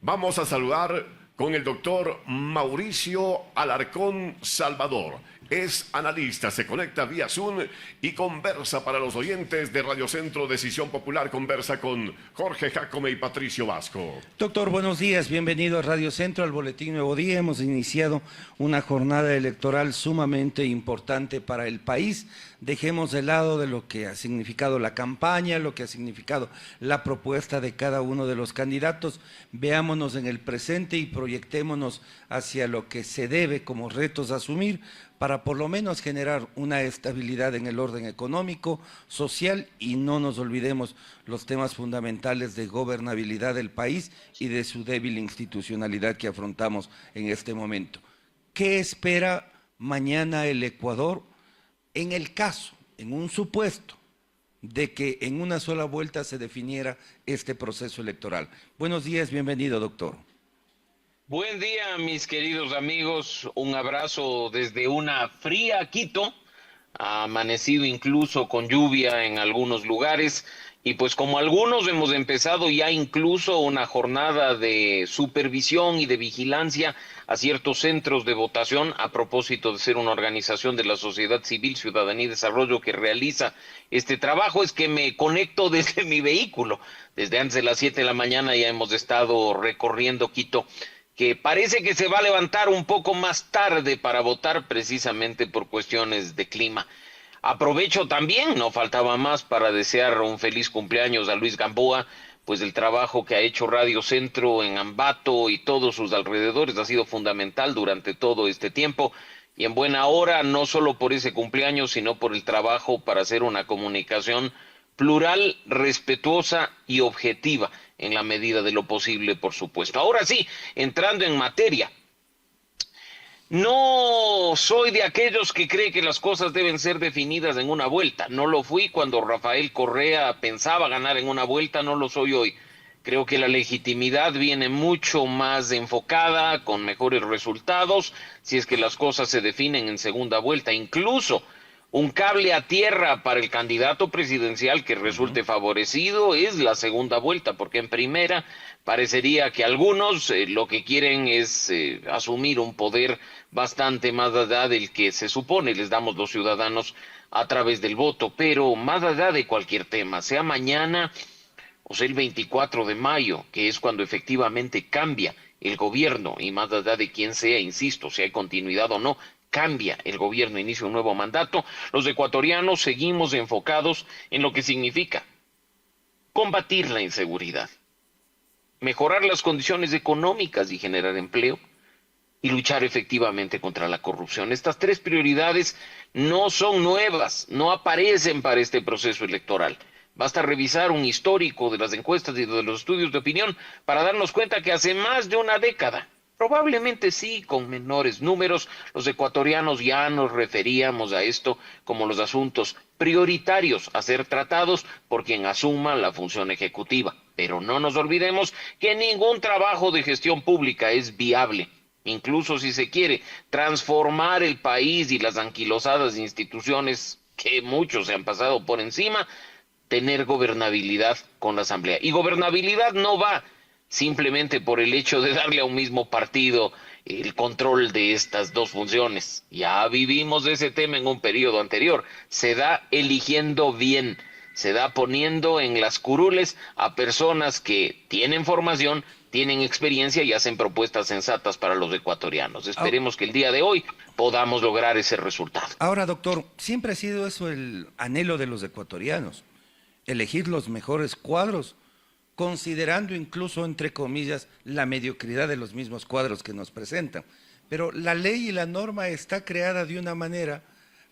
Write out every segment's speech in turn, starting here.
Vamos a saludar con el doctor Mauricio Alarcón Salvador. Es analista, se conecta vía Zoom y conversa para los oyentes de Radio Centro Decisión Popular. Conversa con Jorge Jácome y Patricio Vasco. Doctor, buenos días, bienvenido a Radio Centro, al Boletín Nuevo Día. Hemos iniciado una jornada electoral sumamente importante para el país. Dejemos de lado de lo que ha significado la campaña, lo que ha significado la propuesta de cada uno de los candidatos. Veámonos en el presente y proyectémonos hacia lo que se debe como retos a asumir para por lo menos generar una estabilidad en el orden económico, social, y no nos olvidemos los temas fundamentales de gobernabilidad del país y de su débil institucionalidad que afrontamos en este momento. ¿Qué espera mañana el Ecuador en el caso, en un supuesto, de que en una sola vuelta se definiera este proceso electoral? Buenos días, bienvenido, doctor. Buen día, mis queridos amigos. Un abrazo desde una fría Quito. Ha amanecido incluso con lluvia en algunos lugares. Y pues como algunos hemos empezado ya incluso una jornada de supervisión y de vigilancia a ciertos centros de votación a propósito de ser una organización de la sociedad civil, Ciudadanía y Desarrollo que realiza este trabajo, es que me conecto desde mi vehículo. Desde antes de las 7 de la mañana ya hemos estado recorriendo Quito, que parece que se va a levantar un poco más tarde para votar precisamente por cuestiones de clima. Aprovecho también, no faltaba más, para desear un feliz cumpleaños a Luis Gamboa, pues el trabajo que ha hecho Radio Centro en Ambato y todos sus alrededores ha sido fundamental durante todo este tiempo, y en buena hora, no solo por ese cumpleaños, sino por el trabajo para hacer una comunicación plural, respetuosa y objetiva, en la medida de lo posible, por supuesto. Ahora sí, entrando en materia, no soy de aquellos que cree que las cosas deben ser definidas en una vuelta. No lo fui cuando Rafael Correa pensaba ganar en una vuelta, no lo soy hoy. Creo que la legitimidad viene mucho más enfocada, con mejores resultados, si es que las cosas se definen en segunda vuelta. Incluso un cable a tierra para el candidato presidencial que resulte favorecido es la segunda vuelta, porque en primera parecería que algunos lo que quieren es asumir un poder bastante más allá del que se supone les damos los ciudadanos a través del voto, pero más allá de cualquier tema, sea mañana o sea el 24 de mayo, que es cuando efectivamente cambia el gobierno, y más allá de quién sea, insisto, si hay continuidad o no, cambia el gobierno, inicia un nuevo mandato, los ecuatorianos seguimos enfocados en lo que significa combatir la inseguridad, mejorar las condiciones económicas y generar empleo, y luchar efectivamente contra la corrupción. Estas tres prioridades no son nuevas, no aparecen para este proceso electoral. Basta revisar un histórico de las encuestas y de los estudios de opinión para darnos cuenta que hace más de una década, probablemente sí con menores números, los ecuatorianos ya nos referíamos a esto como los asuntos prioritarios a ser tratados por quien asuma la función ejecutiva. Pero no nos olvidemos que ningún trabajo de gestión pública es viable, incluso si se quiere transformar el país y las anquilosadas instituciones que muchos se han pasado por encima, tener gobernabilidad con la Asamblea. Y gobernabilidad no va simplemente por el hecho de darle a un mismo partido el control de estas dos funciones. Ya vivimos de ese tema en un periodo anterior. Se da eligiendo bien, se da poniendo en las curules a personas que tienen formación, tienen experiencia y hacen propuestas sensatas para los ecuatorianos. Esperemos que el día de hoy podamos lograr ese resultado. Ahora, doctor, siempre ha sido eso el anhelo de los ecuatorianos, elegir los mejores cuadros, considerando incluso, entre comillas, la mediocridad de los mismos cuadros que nos presentan. Pero la ley y la norma está creada de una manera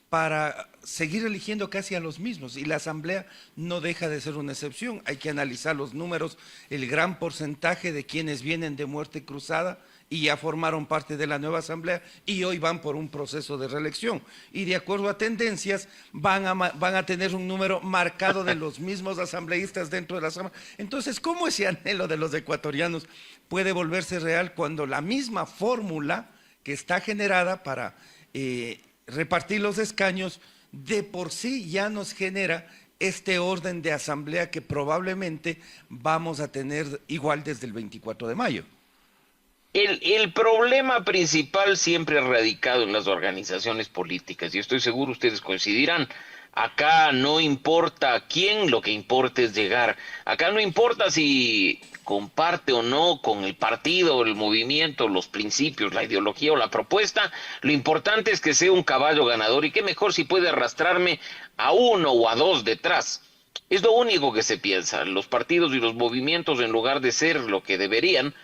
para seguir eligiendo casi a los mismos, y la Asamblea no deja de ser una excepción. Hay que analizar los números, el gran porcentaje de quienes vienen de muerte cruzada y ya formaron parte de la nueva Asamblea y hoy van por un proceso de reelección. Y de acuerdo a tendencias van a tener un número marcado de los mismos asambleístas dentro de la Asamblea. Entonces, ¿cómo ese anhelo de los ecuatorianos puede volverse real cuando la misma fórmula que está generada para repartir los escaños de por sí ya nos genera este orden de asamblea que probablemente vamos a tener igual desde el 24 de mayo? El problema principal siempre ha radicado en las organizaciones políticas, y estoy seguro ustedes coincidirán. Acá no importa quién, lo que importa es llegar. Acá no importa si comparte o no con el partido, el movimiento, los principios, la ideología o la propuesta. Lo importante es que sea un caballo ganador, y qué mejor si puede arrastrarme a uno o a dos detrás. Es lo único que se piensa. Los partidos y los movimientos, en lugar de ser lo que deberían,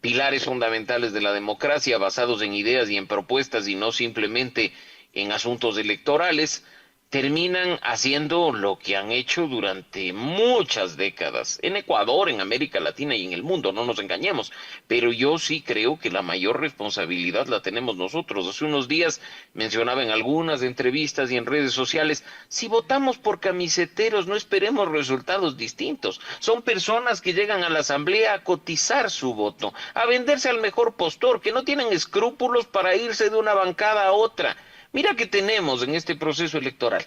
pilares fundamentales de la democracia basados en ideas y en propuestas y no simplemente en asuntos electorales, terminan haciendo lo que han hecho durante muchas décadas, en Ecuador, en América Latina y en el mundo, no nos engañemos, pero yo sí creo que la mayor responsabilidad la tenemos nosotros. Hace unos días mencionaba en algunas entrevistas y en redes sociales, si votamos por camiseteros no esperemos resultados distintos, son personas que llegan a la asamblea a cotizar su voto, a venderse al mejor postor, que no tienen escrúpulos para irse de una bancada a otra. Mira que tenemos en este proceso electoral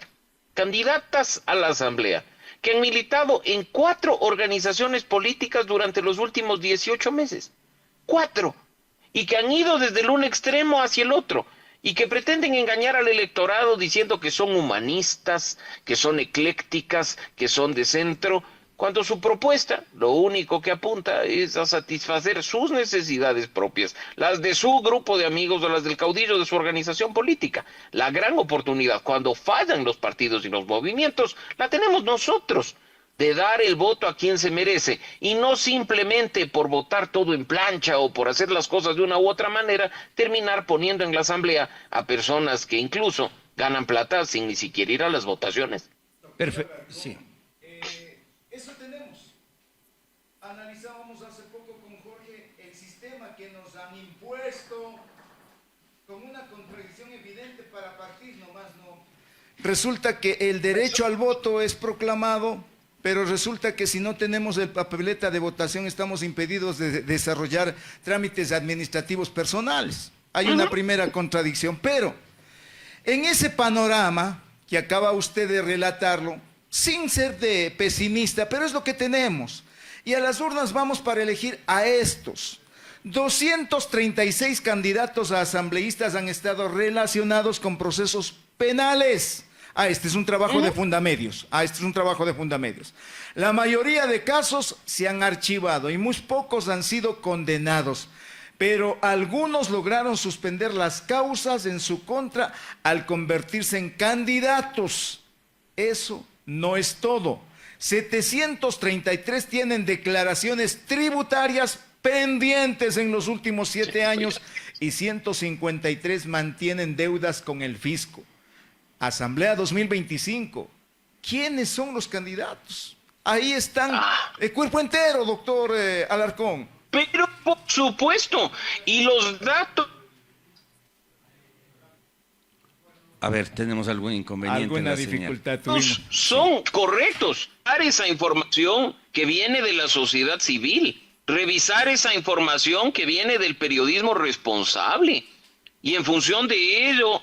candidatas a la Asamblea que han militado en 4 organizaciones políticas durante los últimos 18 meses. 4. Y que han ido desde el un extremo hacia el otro. Y que pretenden engañar al electorado diciendo que son humanistas, que son eclécticas, que son de centro, cuando su propuesta lo único que apunta es a satisfacer sus necesidades propias, las de su grupo de amigos o las del caudillo de su organización política. La gran oportunidad, cuando fallan los partidos y los movimientos, la tenemos nosotros, de dar el voto a quien se merece, y no simplemente por votar todo en plancha o por hacer las cosas de una u otra manera, terminar poniendo en la asamblea a personas que incluso ganan plata sin ni siquiera ir a las votaciones. Perfecto, sí. Eso tenemos. Analizábamos hace poco con Jorge el sistema que nos han impuesto con una contradicción evidente para partir, nomás no. Resulta que el derecho al voto es proclamado, pero resulta que si no tenemos el papeleta de votación estamos impedidos de desarrollar trámites administrativos personales. Hay una primera contradicción, pero en ese panorama que acaba usted de relatarlo, sin ser de pesimista, pero es lo que tenemos. Y a las urnas vamos para elegir a estos. 236 candidatos a asambleístas han estado relacionados con procesos penales. Este es un trabajo de fundamedios. Este es un trabajo de fundamedios. La mayoría de casos se han archivado y muy pocos han sido condenados. Pero algunos lograron suspender las causas en su contra al convertirse en candidatos. Eso no es todo. 733 tienen declaraciones tributarias pendientes en los últimos 7 años y 153 mantienen deudas con el fisco. Asamblea 2025. ¿Quiénes son los candidatos? Ahí están el cuerpo entero, doctor Alarcón. Pero por supuesto, y los datos... A ver, tenemos algún inconveniente. Alguna dificultad tuvimos. Son correctos. Revisar esa información que viene de la sociedad civil, revisar esa información que viene del periodismo responsable y en función de ello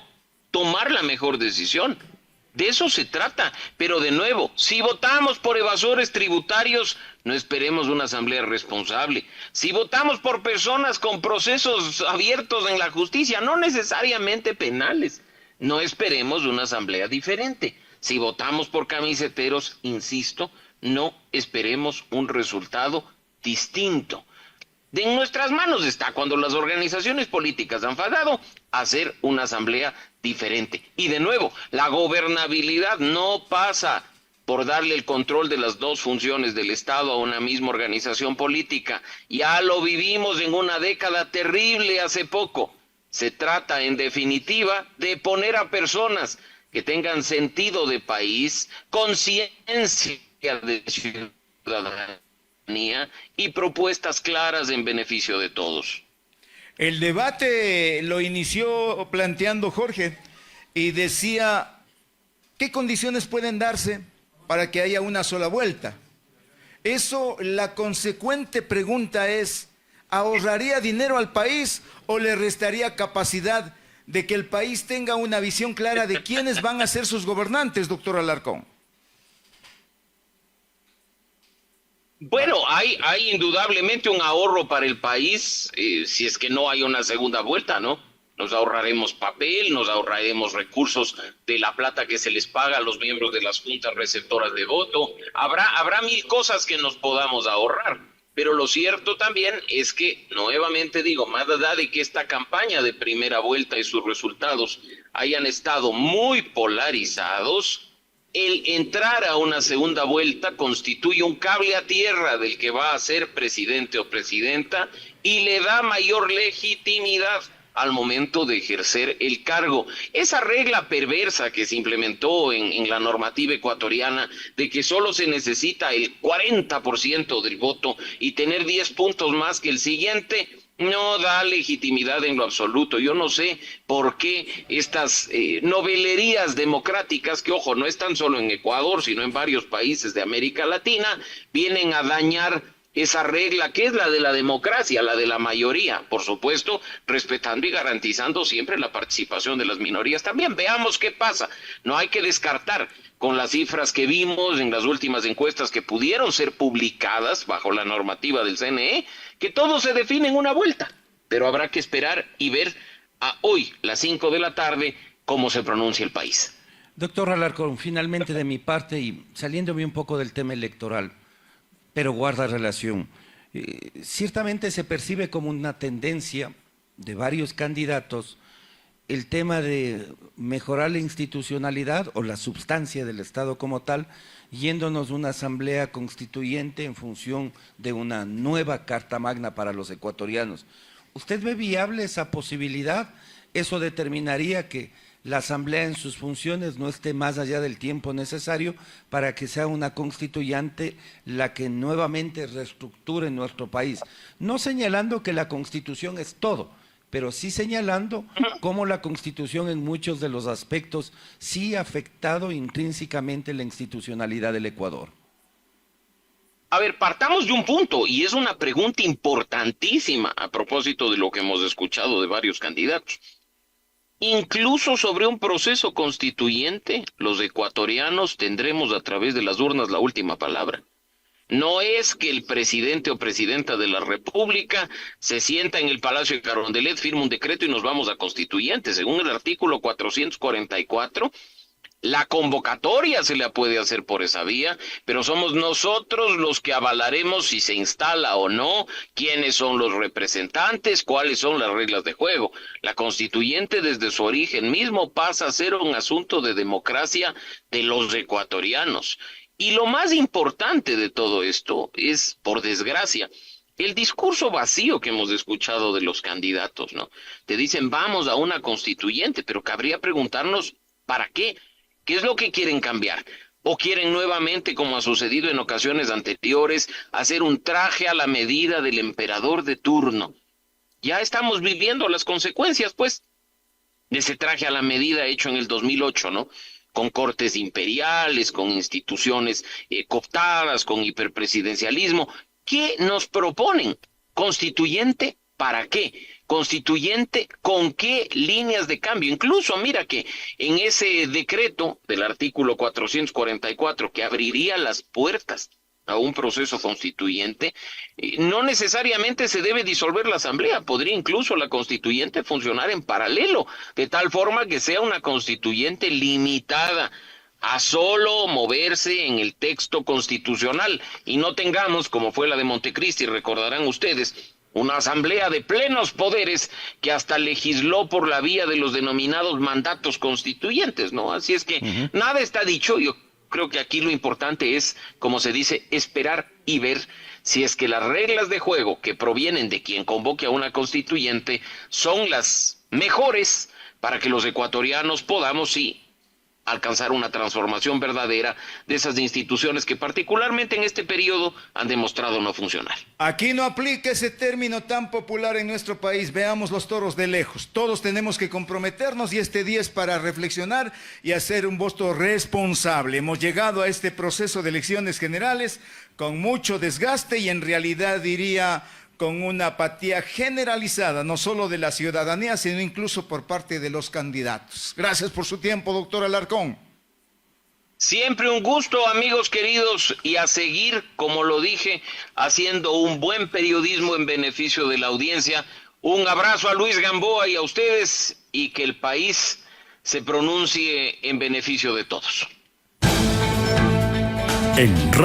tomar la mejor decisión. De eso se trata. Pero de nuevo, si votamos por evasores tributarios, no esperemos una asamblea responsable. Si votamos por personas con procesos abiertos en la justicia, no necesariamente penales, no esperemos una asamblea diferente. Si votamos por camiseteros, insisto, no esperemos un resultado distinto. En nuestras manos está, cuando las organizaciones políticas han fallado, hacer una asamblea diferente. Y de nuevo, la gobernabilidad no pasa por darle el control de las dos funciones del Estado a una misma organización política. Ya lo vivimos en una década terrible hace poco. Se trata, en definitiva, de poner a personas que tengan sentido de país, conciencia de ciudadanía y propuestas claras en beneficio de todos. El debate lo inició planteando Jorge y decía, ¿qué condiciones pueden darse para que haya una sola vuelta? Eso, la consecuente pregunta es, ¿ahorraría dinero al país o le restaría capacidad de que el país tenga una visión clara de quiénes van a ser sus gobernantes, doctor Alarcón? Bueno, hay indudablemente un ahorro para el país si es que no hay una segunda vuelta, ¿no? Nos ahorraremos papel, nos ahorraremos recursos de la plata que se les paga a los miembros de las juntas receptoras de voto. Habrá mil cosas que nos podamos ahorrar. Pero lo cierto también es que, nuevamente digo, más allá de que esta campaña de primera vuelta y sus resultados hayan estado muy polarizados, el entrar a una segunda vuelta constituye un cable a tierra del que va a ser presidente o presidenta y le da mayor legitimidad al momento de ejercer el cargo. Esa regla perversa que se implementó en la normativa ecuatoriana de que solo se necesita el 40% del voto y tener 10 puntos más que el siguiente, no da legitimidad en lo absoluto. Yo no sé por qué estas novelerías democráticas, que ojo, no están solo en Ecuador, sino en varios países de América Latina, vienen a dañar esa regla que es la de la democracia, la de la mayoría, por supuesto, respetando y garantizando siempre la participación de las minorías. También veamos qué pasa. No hay que descartar con las cifras que vimos en las últimas encuestas que pudieron ser publicadas bajo la normativa del CNE, que todo se define en una vuelta, pero habrá que esperar y ver a hoy, las 5 de la tarde, cómo se pronuncia el país. Doctor Alarcón, finalmente de mi parte y saliéndome un poco del tema electoral, pero guarda relación. Ciertamente se percibe como una tendencia de varios candidatos el tema de mejorar la institucionalidad o la substancia del Estado como tal, yéndonos a una asamblea constituyente en función de una nueva Carta Magna para los ecuatorianos. ¿Usted ve viable esa posibilidad? ¿Eso determinaría que la asamblea en sus funciones no esté más allá del tiempo necesario para que sea una constituyente la que nuevamente reestructure nuestro país? No señalando que la Constitución es todo, pero sí señalando cómo la Constitución en muchos de los aspectos sí ha afectado intrínsecamente la institucionalidad del Ecuador. A ver, partamos de un punto, y es una pregunta importantísima a propósito de lo que hemos escuchado de varios candidatos. Incluso sobre un proceso constituyente, los ecuatorianos tendremos a través de las urnas la última palabra. No es que el presidente o presidenta de la República se sienta en el Palacio de Carondelet, firma un decreto y nos vamos a constituyente. Según el artículo 444, la convocatoria se la puede hacer por esa vía, pero somos nosotros los que avalaremos si se instala o no, quiénes son los representantes, cuáles son las reglas de juego. La constituyente desde su origen mismo pasa a ser un asunto de democracia de los ecuatorianos. Y lo más importante de todo esto es, por desgracia, el discurso vacío que hemos escuchado de los candidatos, ¿no? Te dicen, vamos a una constituyente, pero cabría preguntarnos, ¿para qué? ¿Qué es lo que quieren cambiar? ¿O quieren nuevamente, como ha sucedido en ocasiones anteriores, hacer un traje a la medida del emperador de turno? Ya estamos viviendo las consecuencias, pues, de ese traje a la medida hecho en el 2008, ¿no? Con cortes imperiales, con instituciones cooptadas, con hiperpresidencialismo. ¿Qué nos proponen? ¿Constituyente para qué? ¿Constituyente con qué líneas de cambio? Incluso mira que en ese decreto del artículo 444 que abriría las puertas a un proceso constituyente, no necesariamente se debe disolver la asamblea, podría incluso la constituyente funcionar en paralelo, de tal forma que sea una constituyente limitada a solo moverse en el texto constitucional y no tengamos, como fue la de Montecristi, recordarán ustedes, una asamblea de plenos poderes que hasta legisló por la vía de los denominados mandatos constituyentes, ¿no? Así es que nada está dicho. Yo creo que aquí lo importante es, como se dice, esperar y ver si es que las reglas de juego que provienen de quien convoque a una constituyente son las mejores para que los ecuatorianos podamos, sí, alcanzar una transformación verdadera de esas instituciones que particularmente en este periodo han demostrado no funcionar. Aquí no aplica ese término tan popular en nuestro país. Veamos los toros de lejos. Todos tenemos que comprometernos y este día es para reflexionar y hacer un voto responsable. Hemos llegado a este proceso de elecciones generales con mucho desgaste y en realidad diría con una apatía generalizada, no solo de la ciudadanía, sino incluso por parte de los candidatos. Gracias por su tiempo, doctor Alarcón. Siempre un gusto, amigos queridos, y a seguir, como lo dije, haciendo un buen periodismo en beneficio de la audiencia. Un abrazo a Luis Gamboa y a ustedes, y que el país se pronuncie en beneficio de todos.